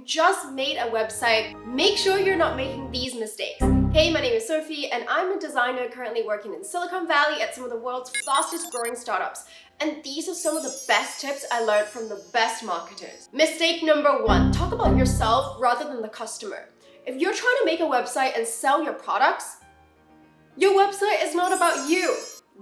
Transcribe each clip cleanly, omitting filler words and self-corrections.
just made a website, make sure you're not making these mistakes. Hey, my name is Sophie and I'm a designer currently working in Silicon Valley at some of the world's fastest growing startups. And these are some of the best tips I learned from the best marketers. Mistake number 1, talk about yourself rather than the customer. If you're trying to make a website and sell your products, your website is not about you.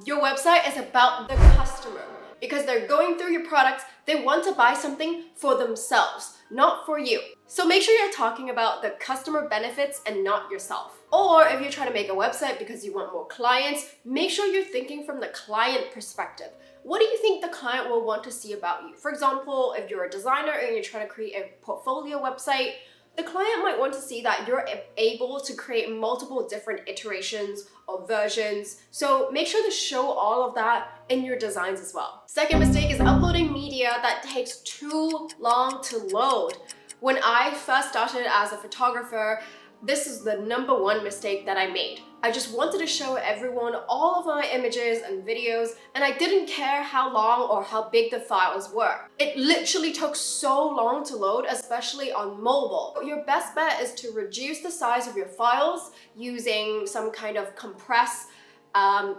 Your website is about the customer. Because they're going through your products, they want to buy something for themselves, not for you. So make sure you're talking about the customer benefits and not yourself. Or if you're trying to make a website because you want more clients, make sure you're thinking from the client perspective. What do you think the client will want to see about you? For example, if you're a designer and you're trying to create a portfolio website, the client might want to see that you're able to create multiple different iterations or versions. So make sure to show all of that in your designs as well. Second mistake is uploading media that takes too long to load. When I first started as a photographer, this is the #1 mistake that I made. I just wanted to show everyone all of my images and videos, and I didn't care how long or how big the files were. It literally took so long to load, especially on mobile. Your best bet is to reduce the size of your files using some kind of compress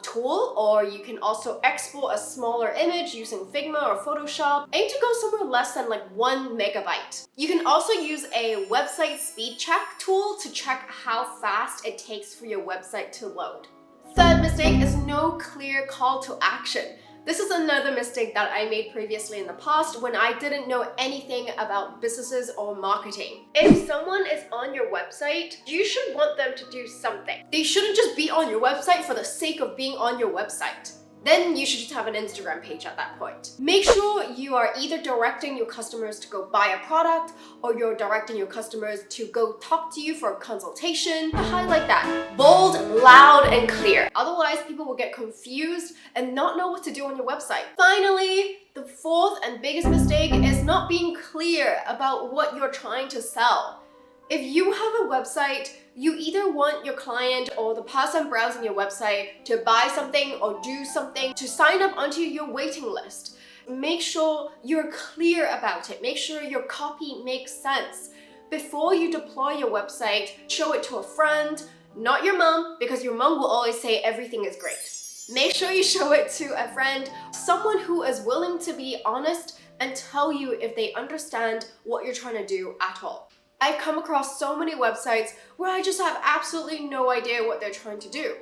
tool, or you can also export a smaller image using Figma or Photoshop. Aim to go somewhere less than like 1 megabyte. You can also use a website speed check tool to check how fast it takes for your website to load. Third mistake is no clear call to action. This is another mistake that I made previously in the past when I didn't know anything about businesses or marketing. If someone is on your website, you should want them to do something. They shouldn't just be on your website for the sake of being on your website. Then you should just have an Instagram page at that point. Make sure you are either directing your customers to go buy a product or you're directing your customers to go talk to you for a consultation. Highlight that. Bold, loud, and clear. Otherwise, people will get confused and not know what to do on your website. Finally, the fourth and biggest mistake is not being clear about what you're trying to sell. If you have a website, you either want your client or the person browsing your website to buy something or do something to sign up onto your waiting list. Make sure you're clear about it. Make sure your copy makes sense. Before you deploy your website, show it to a friend, not your mom, because your mom will always say everything is great. Make sure you show it to a friend, someone who is willing to be honest and tell you if they understand what you're trying to do at all. I've come across so many websites where I just have absolutely no idea what they're trying to do.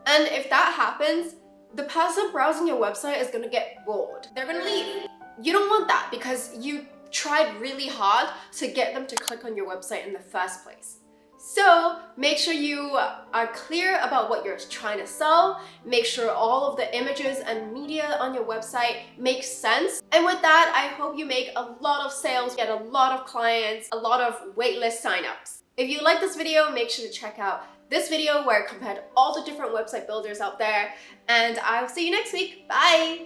And if that happens, the person browsing your website is gonna get bored. They're gonna leave. You don't want that because you tried really hard to get them to click on your website in the first place. So make sure you are clear about what you're trying to sell. Make sure all of the images and media on your website make sense. And with that, I hope you make a lot of sales, get a lot of clients, a lot of waitlist signups. If you like this video, make sure to check out this video where I compared all the different website builders out there. And I'll see you next week. Bye!